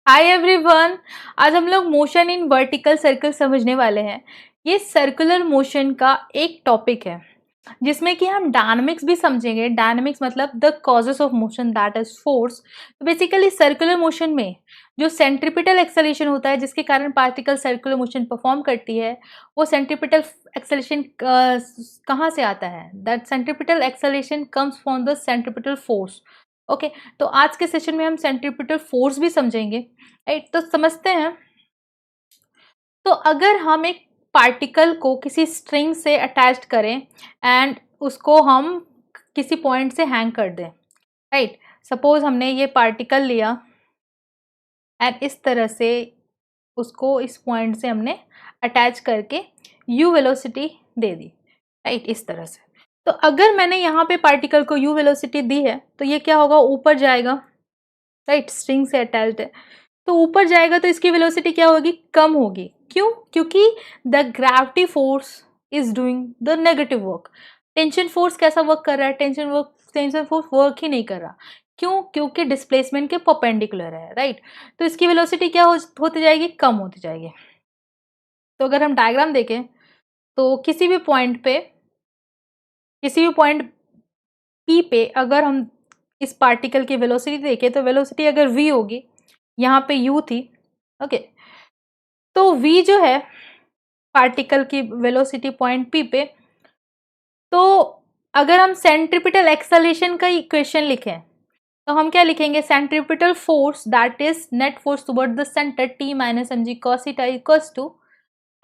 Hi everyone. आज हम लोग मोशन इन वर्टिकल सर्कल समझने वाले हैं। ये सर्कुलर मोशन का एक टॉपिक है जिसमें कि हम डायनामिक्स भी समझेंगे। डायनामिक्स मतलब the causes of motion that is force. तो बेसिकली सर्कुलर मोशन में जो सेंट्रीपिटल एक्सेलरेशन होता है जिसके कारण पार्टिकल सर्कुलर मोशन परफॉर्म करती है, वो सेंट्रीपिटल एक्सेलरेशन कहाँ से आता है? That centripetal acceleration comes from the centripetal force. Okay, तो आज के सेशन में हम सेंट्रीपिटल फोर्स भी समझेंगे। राइट, तो समझते हैं। तो अगर हम एक पार्टिकल को किसी स्ट्रिंग से अटैच्ड करें एंड उसको हम किसी पॉइंट से हैंग कर दें, राइट, सपोज हमने ये पार्टिकल लिया एंड इस तरह से उसको इस पॉइंट से हमने अटैच करके u वेलोसिटी दे दी, राइट, इस तरह से। तो अगर मैंने यहाँ पे पार्टिकल को u वेलोसिटी दी है तो ये क्या होगा, ऊपर जाएगा, राइट, स्ट्रिंग से अटैच्ड है तो ऊपर जाएगा तो इसकी वेलोसिटी क्या होगी, कम होगी। क्यों? क्योंकि the gravity force is doing the negative work. Tension force कैसा वर्क कर रहा है? टेंशन फोर्स वर्क ही नहीं कर रहा। क्यों? क्योंकि डिस्प्लेसमेंट के परपेंडिकुलर है, राइट। तो इसकी वेलोसिटी क्या होती जाएगी, कम होती जाएगी। तो अगर हम डायग्राम देखें तो किसी भी पॉइंट P पे अगर हम इस पार्टिकल की वेलोसिटी देखें तो वेलोसिटी अगर v होगी, यहाँ पे u थी, ओके, तो v जो है पार्टिकल की वेलोसिटी पॉइंट P पे, तो अगर हम सेंट्रीपिटल एक्सेलरेशन का इक्वेशन लिखें तो हम क्या लिखेंगे, centripetal force that is net force toward the centre T minus mg cos theta equals to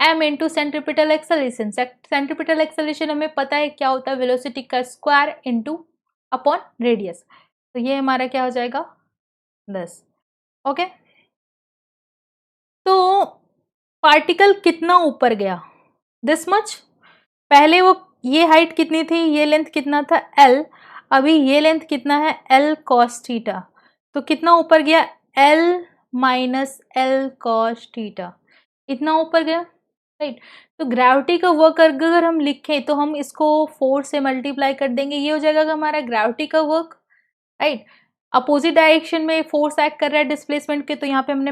m into centripetal acceleration. Centripetal acceleration हमें पता है क्या होता है, वेलोसिटी का स्क्वायर इंटू अपॉन रेडियस। तो ये हमारा क्या हो जाएगा, 10। ओके, तो पार्टिकल कितना ऊपर गया, दिस मच। पहले वो ये हाइट कितनी थी, ये लेंथ कितना था L, अभी ये लेंथ कितना है L cos थीटा, तो कितना ऊपर गया, L minus L cos theta, इतना ऊपर गया, राइट। तो ग्रेविटी का वर्क अगर हम लिखें तो हम इसको 4 से मल्टीप्लाई कर देंगे, ये हो जाएगा हमारा ग्रेविटी का वर्क, राइट। अपोजिट डायरेक्शन में फोर्स एक्ट कर रहा है डिस्प्लेसमेंट के, तो यहाँ पे हमने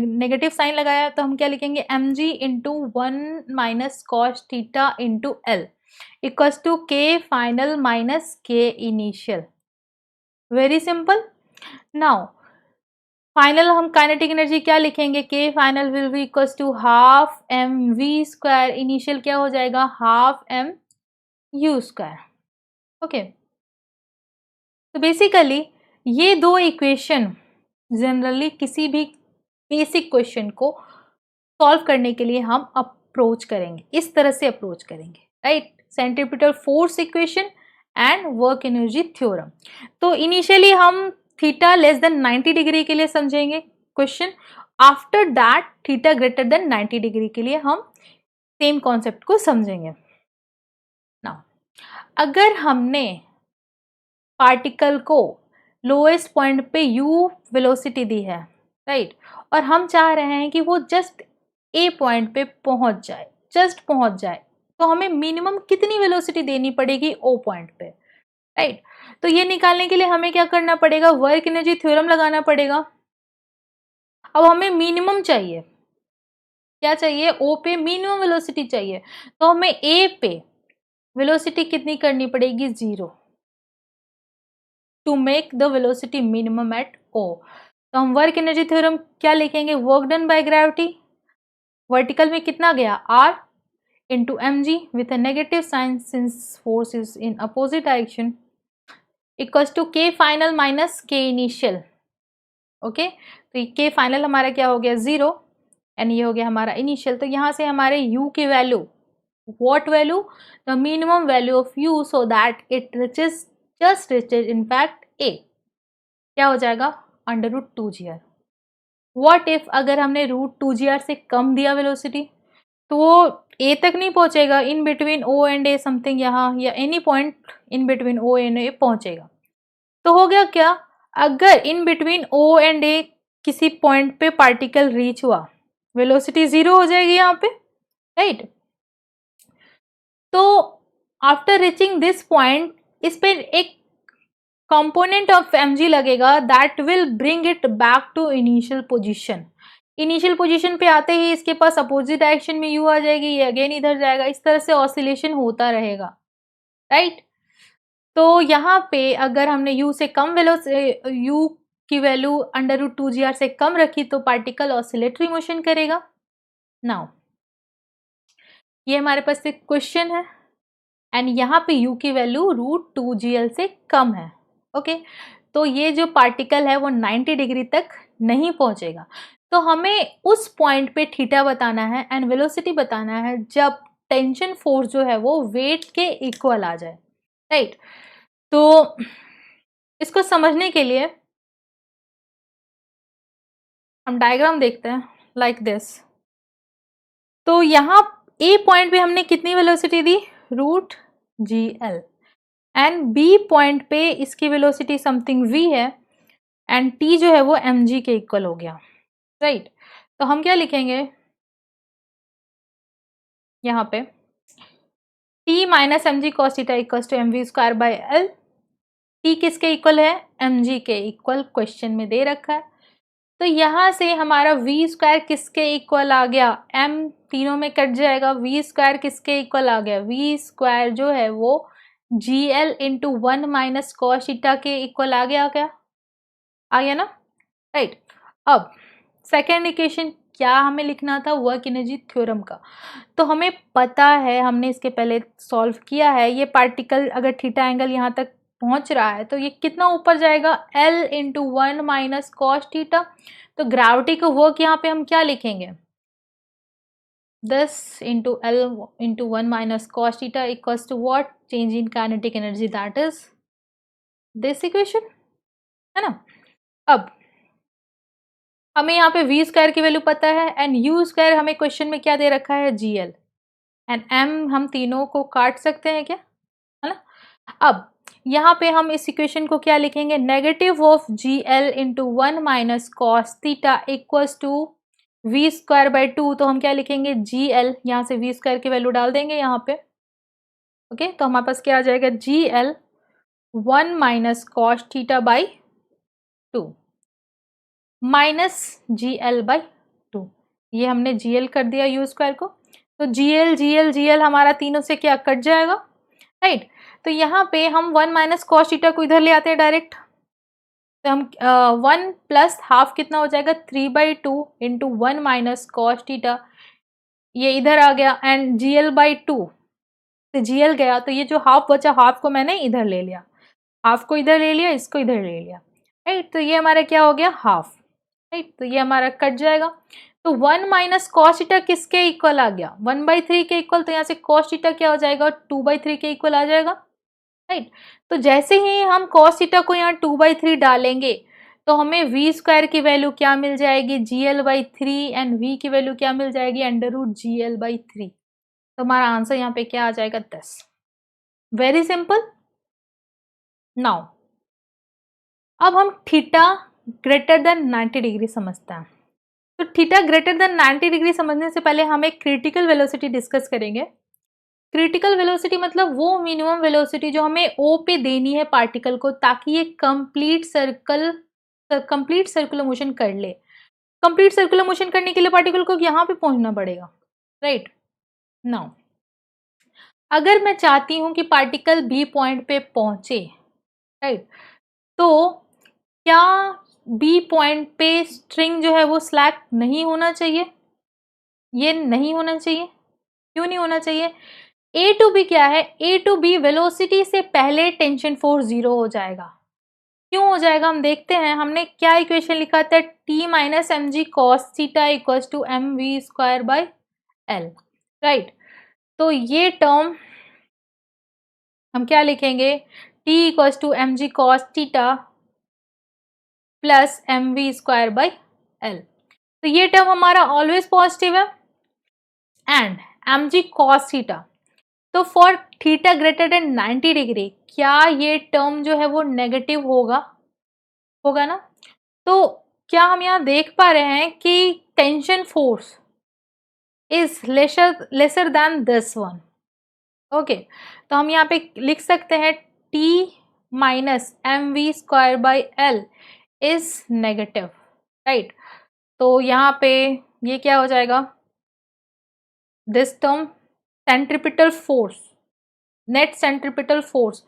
नेगेटिव साइन लगाया, तो हम क्या लिखेंगे, mg into 1 minus cos theta into L equals to K final minus K initial. Very simple. Now final हम काइनेटिक एनर्जी क्या लिखेंगे, K final will be equals to half M V square, initial क्या हो जाएगा, half M U square. Okay, तो basically ये दो equation generally किसी भी बेसिक क्वेश्चन को सॉल्व करने के लिए हम अप्रोच करेंगे, इस तरह से अप्रोच करेंगे, right. Centripetal force equation and work energy theorem. तो इनिशियली हम थीटा लेस देन 90 डिग्री के लिए समझेंगे question, after that theta greater than 90 degree के लिए हम सेम कॉन्सेप्ट को समझेंगे। नाउ अगर हमने पार्टिकल को लोएस्ट पॉइंट पे u वेलोसिटी दी है, राइट, और हम चाह रहे हैं कि वो जस्ट a पॉइंट पे पहुंच जाए, जस्ट पहुंच जाए, तो हमें मिनिमम कितनी वेलोसिटी देनी पड़ेगी o पॉइंट पे, राइट। तो ये निकालने के लिए हमें क्या करना पड़ेगा, वर्क एनर्जी थ्योरम लगाना पड़ेगा। अब हमें मिनिमम चाहिए, क्या चाहिए, o पे मिनिमम वेलोसिटी चाहिए, तो हमें a पे वेलोसिटी कितनी करनी पड़ेगी, 0, to make the velocity minimum at O। तो हम वर्क एनर्जी थ्योरम क्या लिखेंगे, work done by gravity, vertical में कितना गया R into mg with a negative sign since force is in opposite direction equals to K final minus K initial. Okay, तो ये के फाइनल हमारा क्या हो गया, 0, एंड ये हो गया हमारा इनिशियल। तो यहाँ से हमारे u की value, what value, the minimum value of u so that it just reaches in fact a, क्या हो जाएगा, under root 2gr। What if अगर हमने रूट 2gr से कम दिया वेलोसिटी, तो वो a तक नहीं पहुंचेगा, in between o and a something यहाँ या any point in between o and a पहुंचेगा। तो हो गया क्या, अगर in between o and a किसी पॉइंट पे पार्टिकल रीच हुआ, वेलोसिटी 0 हो जाएगी यहाँ पे, राइट। तो आफ्टर रीचिंग दिस पॉइंट, इस पे एक कंपोनेंट ऑफ mg लगेगा that will bring it back to initial position. Initial position पे आते ही इसके पास अपोजिट डायरेक्शन में u आ जाएगी, ये अगेन इधर जाएगा, इस तरह से ऑसिलेशन होता रहेगा, राइट। तो यहाँ पे अगर हमने u से कम u की वैल्यू √2gr से कम रखी तो पार्टिकल ऑसिलेटरी मोशन करेगा। नाउ ये हमारे पास एक क्वेश्चन है एंड यहाँ पे u की वैल्यू √2gl से कम है, ओके। तो ये जो पार्टिकल है वो 90 डिग्री तक नहीं पहुंचेगा। तो हमें उस पॉइंट पे थीटा बताना है एंड वेलोसिटी बताना है जब टेंशन फोर्स जो है वो वेट के इक्वल आ जाए, राइट। तो इसको समझने के लिए हम डायग्राम देखते हैं लाइक दिस। तो यहाँ ए पॉइंट पे हमने कितनी वेलोसिटी दी, √gl, एंड बी पॉइंट पे इसकी वेलोसिटी समथिंग v है एंड t जो है वो mg के इक्वल हो गया, राइट। तो हम क्या लिखेंगे यहाँ पे, t minus mg cos theta equals to mv²/l। t किसके इक्वल है, mg के इक्वल, क्वेश्चन में दे रखा है। तो यहाँ से हमारा v² किसके इक्वल आ गया, m तीनों में कट जाएगा, v² किसके इक्वल आ गया, v² जो है वो gl into 1 minus cos theta के इक्वल आ गया, क्या आ गया ना, राइट। अब सेकेंड इक्वेशन क्या हमें लिखना था, वर्क एनर्जी थ्योरम का। तो हमें पता है, हमने इसके पहले सॉल्व किया है, ये पार्टिकल अगर थीटा एंगल यहाँ तक पहुंच रहा है तो ये कितना ऊपर जाएगा, L into 1 minus cos theta. तो ग्रेविटी का वर्क यहाँ पे हम क्या लिखेंगे, 10 into L into 1 minus cos theta equals to what, change in kinetic energy, that is this equation, है ना। अब हमें यहाँ पे v² की वैल्यू पता है एंड u² हमें क्वेश्चन में क्या दे रखा है, gl, एंड m हम तीनों को काट सकते हैं क्या, है ना। अब यहाँ पे हम इस इक्वेशन को क्या लिखेंगे, negative of gl into 1 minus cos theta equals to v²/2। तो हम क्या लिखेंगे, gl, यहाँ से v² की वैल्यू डाल देंगे यहाँ पे, ओके। तो हमारे पास क्या आ जाएगा, gl 1 minus cos theta by 2 minus gl/2। ये हमने gl कर दिया u² को, तो gl हमारा तीनों से क्या कट जाएगा, राइट। तो यहाँ पे हम 1 माइनस कॉस थीटा को इधर ले आते हैं डायरेक्ट। तो हम 1 प्लस हाफ कितना हो जाएगा, 3/2 इंटू 1 माइनस कॉस थीटा, ये इधर आ गया एंड gl/2 तो gl गया, तो ये जो हाफ बचा हाफ को मैंने इधर ले लिया, हाफ को इधर ले लिया, इसको इधर ले लिया, राइट। तो ये हमारा क्या हो गया, हाफ, राइट। तो ये हमारा कट जाएगा। तो 1 माइनस कॉस थीटा किसके इक्वल आ गया, 1/3 के इक्वल। तो यहाँ से कॉस थीटा क्या हो जाएगा, 2/3 के इक्वल आ जाएगा, राइट। तो जैसे ही हम कॉस थीटा को यहाँ 2/3 डालेंगे तो हमें v² की वैल्यू क्या मिल जाएगी, gl/3, एंड v की वैल्यू क्या मिल जाएगी, √gl/3। तो हमारा आंसर यहाँ पे क्या आ जाएगा, 10। Very simple. नाउ अब हम थीटा ग्रेटर देन 90 डिग्री समझते हैं। तो थीटा ग्रेटर देन 90 डिग्री समझने से पहले हम एक क्रिटिकल वेलोसिटी डिस्कस करेंगे। क्रिटिकल वेलोसिटी मतलब वो मिनिमम वेलोसिटी जो हमें O पे देनी है पार्टिकल को, ताकि ये कंप्लीट सर्कुलर मोशन कर ले। कंप्लीट सर्कुलर मोशन करने के लिए पार्टिकल को यहाँ पे पहुंचना पड़ेगा, राइट। नाउ अगर मैं चाहती हूँ कि पार्टिकल B पॉइंट पे पहुंचे, राइट, तो क्या B पॉइंट पे स्ट्रिंग जो है वो स्लैक नहीं होना चाहिए, ये नहीं होना चाहिए। क्यों नहीं होना चाहिए, A टू B क्या है, A टू B वेलोसिटी से पहले टेंशन फोर्स 0 हो जाएगा। क्यों हो जाएगा, हम देखते हैं। हमने क्या इक्वेशन लिखा था, t minus mg cos theta equals to mv²/l, right. तो ये टर्म हम क्या लिखेंगे, t equals to mg cos theta plus mv²/l। तो ये टर्म हमारा ऑलवेज पॉजिटिव है एंड mg cos थीटा, तो for theta greater than 90 degree क्या ये टर्म जो है वो नेगेटिव होगा ना। तो क्या हम यहाँ देख पा रहे हैं कि tension force is lesser than this one, okay. तो हम यहाँ पे लिख सकते हैं t minus M V square by L is negative, right. तो यहाँ पे ये क्या हो जाएगा, this term centripetal force, net centripetal force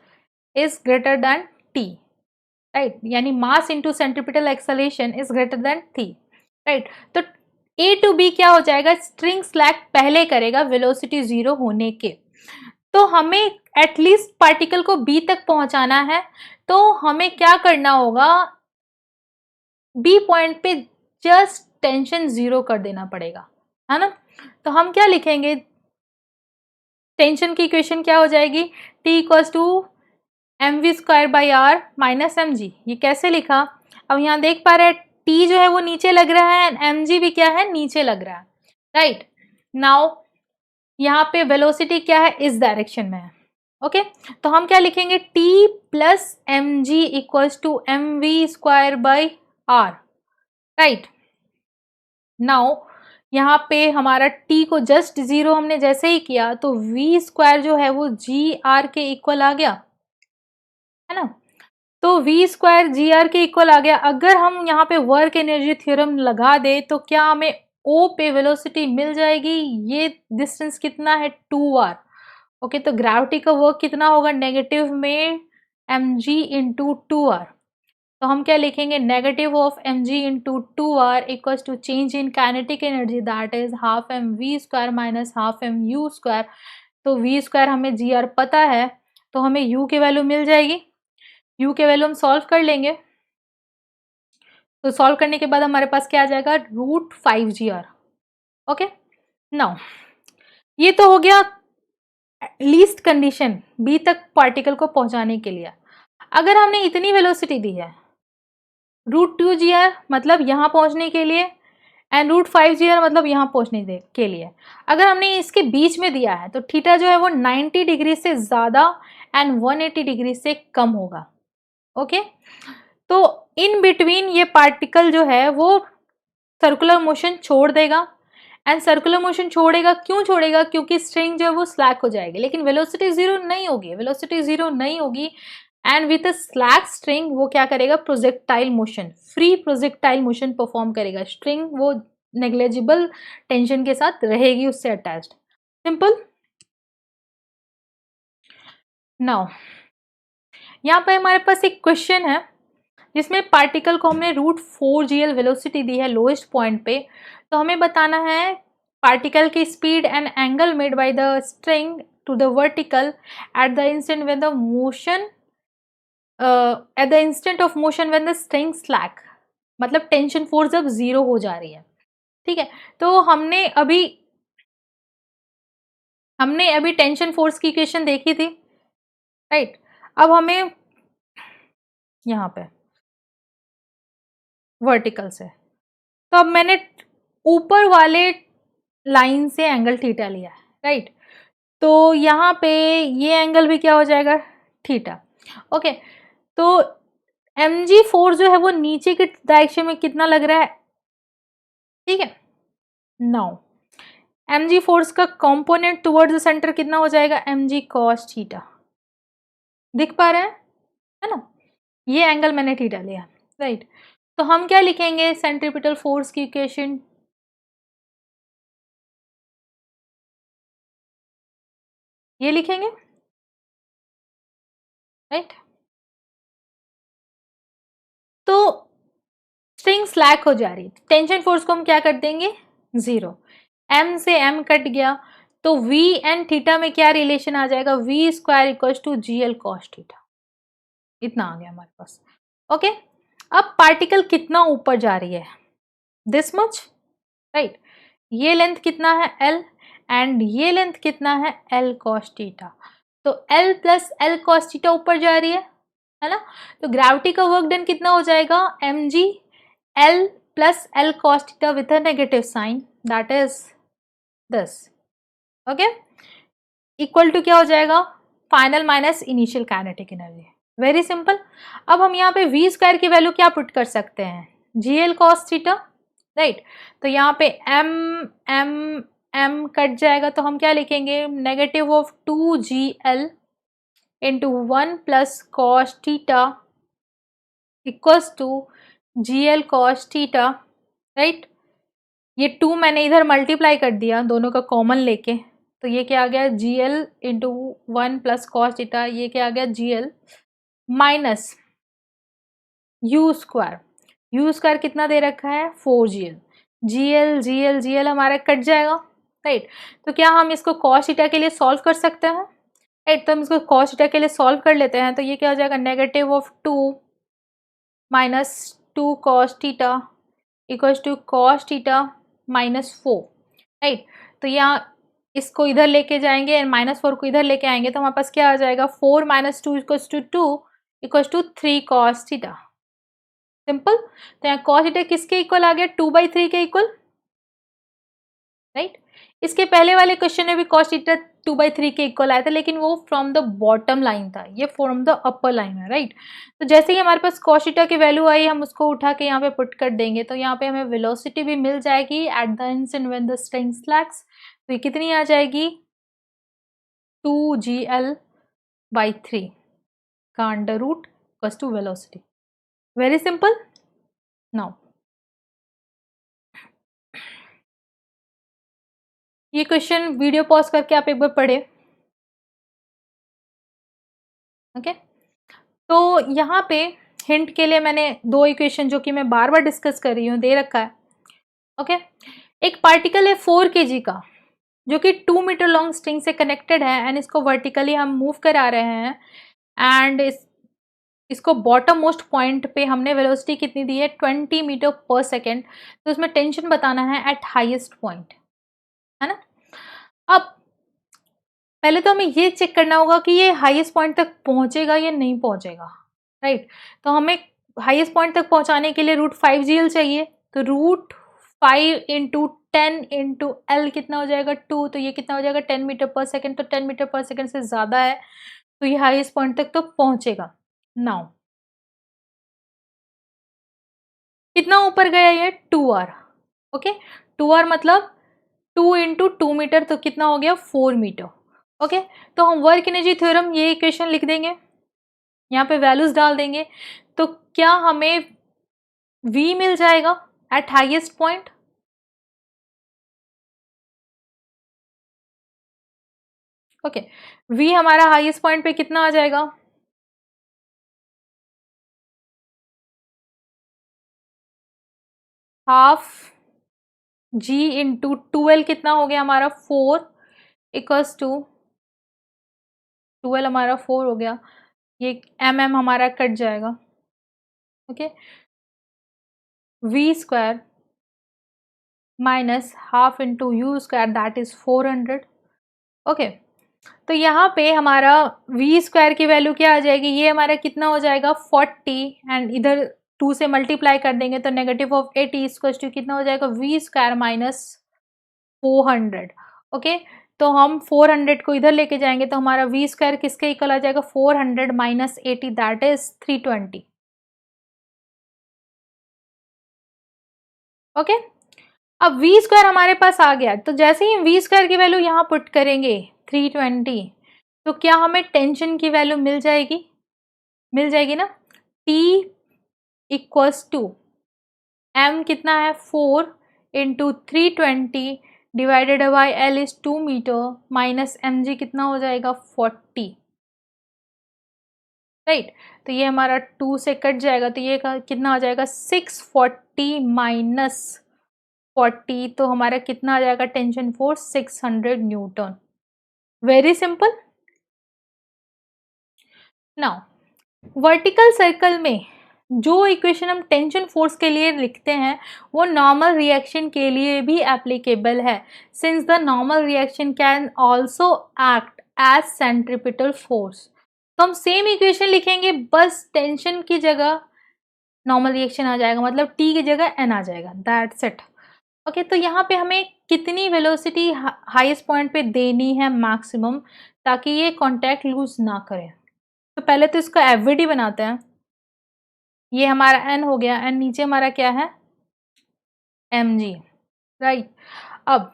is greater than T, right, यानी mass into centripetal acceleration is greater than T, right. तो A to be क्या हो जाएगा, स्ट्रिंग स्लैक पहले करेगा वेलोसिटी 0 होने के। तो हमें एटलीस्ट पार्टिकल को बी तक पहुंचाना है, तो हमें क्या करना होगा, बी पॉइंट पे जस्ट टेंशन 0 कर देना पड़ेगा, है ना। तो हम क्या लिखेंगे, टेंशन की इक्वेशन क्या हो जाएगी, T equals to M V square by R minus M G. ये कैसे लिखा, अब यहाँ देख पा रहे हैं टी जो है वो नीचे लग रहा है एंड एम जी भी क्या है, नीचे लग रहा है, राइट। नाउ यहाँ पे वेलोसिटी क्या है, इस डायरेक्शन में है, ओके। तो हम क्या लिखेंगे, T plus M G equals to M V square by R, right. Now यहाँ पे हमारा t को जस्ट 0 हमने जैसे ही किया तो v स्क्वायर जो है वो जी आर के इक्वल आ गया, है ना। तो v स्क्वायर जी आर के इक्वल आ गया। अगर हम यहाँ पे वर्क एनर्जी थ्योरम लगा दे तो क्या हमें O पे वेलोसिटी मिल जाएगी, ये डिस्टेंस कितना है 2r, ओके। तो ग्रेविटी का वर्क कितना होगा, नेगेटिव में mg इंटू 2r। तो हम क्या लिखेंगे, negative of mg into 2r equals to change in kinetic energy that is half M V square minus half M U square. तो v स्क्वायर हमें जी आर पता है, तो हमें u की वैल्यू मिल जाएगी, u के वैल्यू हम सॉल्व कर लेंगे। तो सॉल्व करने के बाद हमारे पास क्या आ जाएगा, √5gr, ओके। नाउ ये तो हो गया लीस्ट कंडीशन बी तक पार्टिकल को पहुंचाने के लिए। अगर हमने इतनी वेलोसिटी दी है, √2gr मतलब यहाँ पहुंचने के लिए एंड √5gr मतलब यहाँ पहुंचने के लिए, अगर हमने इसके बीच में दिया है तो थीटा जो है वो 90 डिग्री से ज़्यादा एंड 180 डिग्री से कम होगा, ओके। तो इन बिटवीन ये पार्टिकल जो है वो सर्कुलर मोशन छोड़ देगा एंड सर्कुलर मोशन छोड़ेगा, क्यों छोड़ेगा, क्योंकि स्ट्रिंग जो है वो स्लैक हो जाएगी, लेकिन वेलोसिटी 0 नहीं होगी, वेलोसिटी 0 नहीं होगी and with a slack string वो क्या करेगा, projectile motion, free projectile motion perform करेगा। स्ट्रिंग वो नेग्लेजिबल टेंशन के साथ रहेगी उससे अटैच्ड, सिंपल। नाउ यहाँ पे हमारे पास एक क्वेश्चन है जिसमें पार्टिकल को हमने √4gl वेलोसिटी दी है लोएस्ट पॉइंट पे। तो हमें बताना है पार्टिकल की speed and angle made by the string to the vertical at the instant when the motion at the instant of motion when the string slack, मतलब टेंशन फोर्स अब 0 हो जा रही है, ठीक है। तो हमने अभी टेंशन फोर्स की इक्वेशन देखी थी, राइट। अब हमें यहाँ पे वर्टिकल से, तो अब मैंने ऊपर वाले लाइन से एंगल थीटा लिया है, राइट। तो यहाँ पे ये एंगल भी क्या हो जाएगा, थीटा, ओके। तो mg फोर्स जो है वो नीचे के डायरेक्शन में कितना लग रहा है, ठीक है। नाउ mg फोर्स का कंपोनेंट टुवर्ड्स द सेंटर कितना हो जाएगा, mg cos थीटा, दिख पा रहे हैं, है ना। ये एंगल मैंने थीटा लिया, राइट। तो हम क्या लिखेंगे, सेंट्रीपिटल फोर्स की इक्वेशन, ये लिखेंगे, राइट। तो स्ट्रिंग स्लैक हो जा रही, टेंशन फोर्स को हम क्या कर देंगे, 0, m से m कट गया, तो v एंड थीटा में क्या रिलेशन आ जाएगा, v square equals to gl cos theta, इतना आ गया हमारे पास, ओके। अब पार्टिकल कितना ऊपर जा रही है, दिस मच, राइट। ये लेंथ कितना है l एंड ये लेंथ कितना है l cos थीटा, तो l plus l cos theta ऊपर जा रही है ना। तो ग्रेविटी का वर्क डन कितना हो जाएगा, mg l plus l cos theta with a negative sign, that is this, okay, equal to क्या हो जाएगा, final minus initial kinetic energy, very simple. अब हम यहाँ पे v स्क्वायर की वैल्यू क्या पुट कर सकते हैं, gl cos थीटा, राइट। तो यहाँ पे m कट जाएगा, तो हम क्या लिखेंगे, negative of 2gl into 1 plus cos theta equals to GL cos theta, right. ये 2 मैंने इधर मल्टीप्लाई कर दिया दोनों का कॉमन लेके, तो ये क्या आ गया GL into 1 plus cos theta, ये क्या आ गया GL माइनस यू स्क्वायर कितना दे रखा है 4GL, GL हमारा कट जाएगा, राइट। तो क्या हम इसको कॉस थीटा के लिए सॉल्व कर सकते हैं, राइट। तो हम इसको कॉस थीटा के लिए सॉल्व कर लेते हैं, तो ये क्या हो जाएगा negative of 2 minus 2 cos theta equals to cos theta minus 4, right. तो यहाँ इसको इधर लेके जाएंगे एंड -4 को इधर लेके आएंगे, तो हमारे पास क्या आ जाएगा 4 minus 2 equals to 2 equals to 3 cos theta, simple. तो यहाँ कॉस थीटा किसके इक्वल आ गया 2/3 के इक्वल, राइट। इसके पहले वाले क्वेश्चन में भी कॉस थीटा 2/3 के इक्वल आया था, लेकिन वो फ्रॉम द बॉटम लाइन था, ये फ्रॉम द अपर लाइन है, राइट। तो जैसे ही हमारे पास कॉस थीटा की वैल्यू आई, हम उसको उठा के यहाँ पे पुट कर देंगे, तो यहाँ पे हमें वेलोसिटी भी मिल जाएगी at the instant when the string slacks. तो ये कितनी आ जाएगी 2GL/3 का under root equals to velocity. Very simple. Now ये क्वेश्चन वीडियो पॉज करके आप एक बार पढ़े, ओके। तो यहाँ पे हिंट के लिए मैंने 2 इक्वेशन जो कि मैं बार बार डिस्कस कर रही हूँ दे रखा है, ओके। एक पार्टिकल है 4 kg का, जो कि 2 मीटर लॉन्ग स्ट्रिंग से कनेक्टेड है एंड इसको वर्टिकली हम मूव करा रहे हैं एंड इसको बॉटम मोस्ट पॉइंट पे हमने वेलोसिटी कितनी दी है 20 मीटर पर सेकेंड। तो इसमें टेंशन बताना है एट हाईएस्ट पॉइंट, है ना। अब पहले तो हमें ये चेक करना होगा कि ये हाईएस्ट पॉइंट तक पहुंचेगा या नहीं पहुंचेगा, राइट। तो हमें हाईएस्ट पॉइंट तक पहुंचाने के लिए √5GL चाहिए, तो √5 इंटू 10 इंटू L कितना हो जाएगा 2, तो ये कितना हो जाएगा 10 मीटर पर सेकेंड, तो 10 मीटर पर सेकेंड से ज़्यादा है, तो ये हाईएस्ट पॉइंट तक तो पहुंचेगा। नाउ कितना ऊपर गया ये 2R, ओके। 2R मतलब 2 इंटू 2 मीटर, तो कितना हो गया 4 मीटर, ओके। तो हम वर्क एनर्जी थ्योरम ये इक्वेशन लिख देंगे, यहाँ पे वैल्यूज डाल देंगे, तो क्या हमें V मिल जाएगा eight highest point, okay. V हमारा हाईएस्ट पॉइंट पे कितना आ जाएगा हाफ G इंटू 12 कितना हो गया हमारा 4 इक्वल्स टू 12 हमारा 4 हो गया, ये हमारा कट जाएगा, okay. V square minus half into U square that is 400, okay. तो यहाँ पे हमारा V स्क्वायर की वैल्यू क्या आ जाएगी, ये हमारा कितना हो जाएगा 40 एंड इधर 2 से मल्टीप्लाई कर देंगे तो नेगेटिव ऑफ 80 इक्वल्स टू कितना हो जाएगा V स्क्वायर माइनस 400, ओके। तो हम 400 को इधर लेके जाएंगे तो हमारा V स्क्वायर किसके इक्वल आ जाएगा 400 माइनस 80 दैट इज 320, ओके। अब V स्क्वायर हमारे पास आ गया, तो जैसे ही V स्क्वायर की वैल्यू यहाँ पुट करेंगे 320, तो क्या हमें टेंशन की वैल्यू मिल जाएगी ना। T इक्वल्स टू M कितना है 4 into 320 divided by L is 2 meter minus mg कितना हो जाएगा 40, राइट। तो ये हमारा 2 से कट जाएगा, तो ये कितना आ जाएगा 640 माइनस 40, तो हमारा कितना आ जाएगा tension force 600 Newton. Very simple. Now vertical circle में जो इक्वेशन हम टेंशन फोर्स के लिए लिखते हैं वो नॉर्मल रिएक्शन के लिए भी एप्लीकेबल है, since the normal reaction can also act as centripetal force. तो हम सेम इक्वेशन लिखेंगे, बस टेंशन की जगह नॉर्मल रिएक्शन आ जाएगा, मतलब T की जगह N आ जाएगा, दैट्स इट, ओके। तो यहाँ पे हमें कितनी वेलोसिटी हाईएस्ट पॉइंट पे देनी है मैक्सिमम, ताकि ये कांटेक्ट लूज ना करें। तो पहले तो इसका एफवीडी बनाते हैं, ये हमारा N हो गया एंड नीचे हमारा क्या है mg, राइट। अब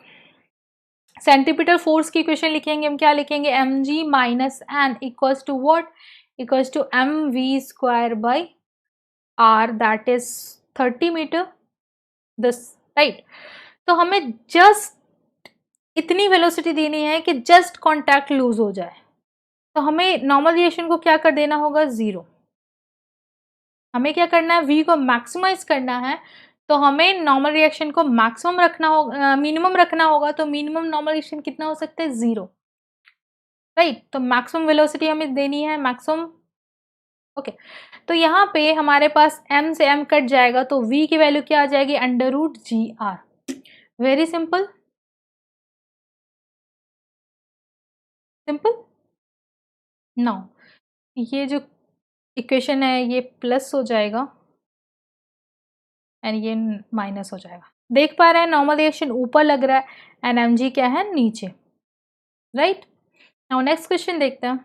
सेंट्रीपिटल फोर्स की इक्वेशन लिखेंगे हम, क्या लिखेंगे, mg minus N equals to what, equals to mv square by R, that is 30 meter this, right. तो हमें जस्ट इतनी वेलोसिटी देनी है कि जस्ट कॉन्टैक्ट लूज हो जाए, तो हमें नॉर्मल रिएक्शन को क्या कर देना होगा, 0। हमें क्या करना है, v को मैक्सिमाइज करना है, तो हमें नॉर्मल रिएक्शन को मैक्सिमम रखना होगा, मिनिमम रखना होगा, तो मिनिमम नॉर्मल रिएक्शन कितना हो सकता है, 0, राइट। तो मैक्सिमम वेलोसिटी हमें देनी है, मैक्सिमम, ओके। तो यहाँ पे हमारे पास m से m कट जाएगा, तो v की वैल्यू क्या आ जाएगी, √gr, very simple, simple. Now ये जो इक्वेशन है ये प्लस हो जाएगा एंड ये माइनस हो जाएगा। देख पा रहे हैं, नॉर्मल रिएक्शन ऊपर लग रहा है एंड mg क्या है, नीचे, राइट। नाउ नेक्स्ट क्वेश्चन देखते हैं।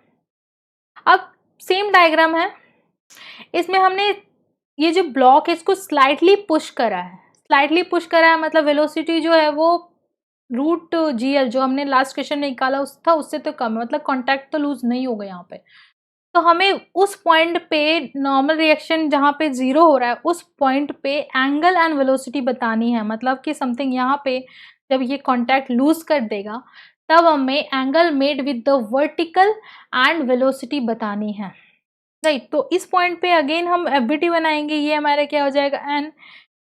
अब सेम डायग्राम है, इसमें हमने ये जो ब्लॉक है इसको स्लाइटली पुश करा है, स्लाइटली पुश करा है मतलब वेलोसिटी जो है वो √gl जो हमने लास्ट क्वेश्चन में निकाला उस था उससे तो कम है, मतलब कॉन्टैक्ट तो लूज नहीं होगा यहाँ पे। तो हमें उस पॉइंट पे नॉर्मल रिएक्शन जहाँ पे 0 हो रहा है उस पॉइंट पे एंगल एंड वेलोसिटी बतानी है, मतलब कि समथिंग यहाँ पे जब ये कॉन्टैक्ट लूज कर देगा तब हमें angle made with the vertical and velocity बतानी है, राइट। तो इस पॉइंट पे अगेन हम एफबीटी बनाएंगे, ये हमारा क्या हो जाएगा एन,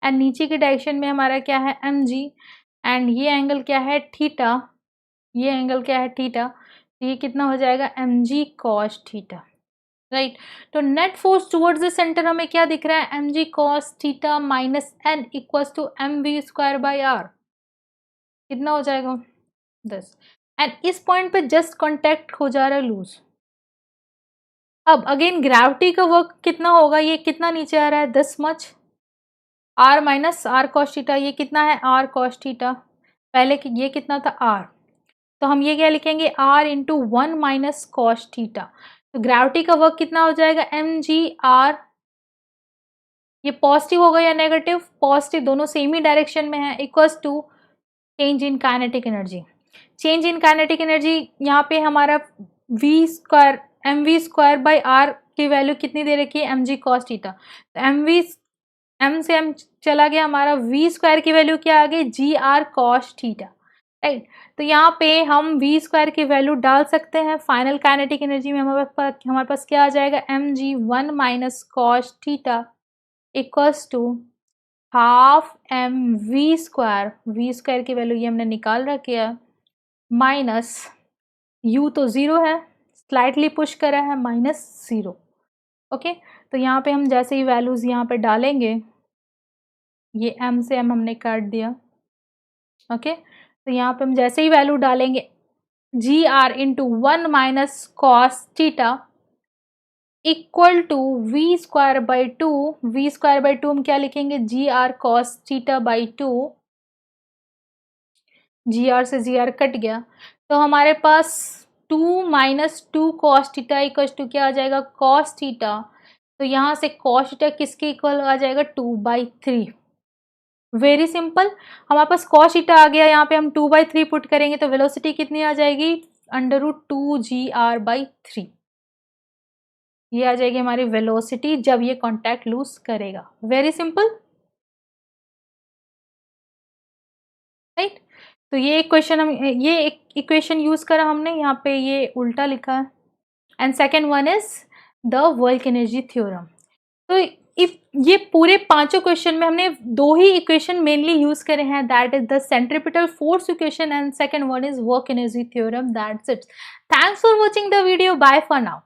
एंड नीचे की डायरेक्शन में हमारा क्या है mg, एंड ये एंगल क्या है थीटा, ये एंगल क्या है थीटा, तो ये कितना हो जाएगा mg cos थीटा, राइट। तो net force towards the center हमें क्या दिख रहा है, mg cos theta minus N equals to mv square by R, कितना हो जाएगा 10, एंड इस पॉइंट पे जस्ट कॉन्टैक्ट हो जा रहा है लूज। अब अगेन ग्रेविटी का वर्क कितना होगा, ये कितना नीचे आ रहा है 10 much, r minus R cos theta, ये कितना है r कॉस थीटा, पहले ये कितना था r, तो हम ये क्या लिखेंगे r into 1 minus cos theta, तो ग्रेविटी का वर्क कितना हो जाएगा mg r, ये पॉजिटिव होगा या नेगेटिव, पॉजिटिव, दोनों सेम ही डायरेक्शन में है, equals to change in kinetic energy. Change in kinetic energy यहाँ पे हमारा v square mv square by r की वैल्यू कितनी दे रखी है mg cos थीटा, तो m से m चला गया, हमारा v स्क्वायर की वैल्यू क्या आ गई gr cos थीटा, राइट। तो यहाँ पे हम v स्क्वायर की वैल्यू डाल सकते हैं, फाइनल काइनेटिक एनर्जी में हमारे पास क्या आ जाएगा mg 1 minus cos theta equals to half mv square, v square की वैल्यू ये हमने निकाल रखी है, माइनस u तो 0 है, स्लाइटली पुश करा है -0, ओके। तो यहाँ पे हम जैसे ही वैल्यूज यहाँ पे डालेंगे, ये m से m हमने काट दिया, ओके। तो यहाँ पे हम जैसे ही वैल्यू डालेंगे gr into 1 minus cos theta equal to v square by 2, v square by 2 हम क्या लिखेंगे gr cos theta by 2, gr से gr कट गया, तो हमारे पास 2 minus 2 cos theta equal to क्या आ जाएगा कॉस थीटा, तो यहाँ से कॉस थीटा किसके इक्वल आ जाएगा 2/3, वेरी सिंपल। हमारे पास कॉस थीटा आ गया, यहाँ पे हम 2/3 पुट करेंगे तो वेलोसिटी कितनी आ जाएगी √2gr/3, ये आ जाएगी हमारी वेलोसिटी जब ये कॉन्टैक्ट लूज करेगा, वेरी सिंपल, राइट। तो ये इक्वेशन हम ये एक इक्वेशन यूज करा हमने, यहाँ पे ये उल्टा लिखा है, and second one is the work energy theorem. तो इफ ये पूरे पांचों क्वेश्चन में हमने 2 ही इक्वेशन मेनली यूज करे हैं, that is the centripetal force equation and second one is work energy theorem, that's it. Thanks for watching the video, bye for now.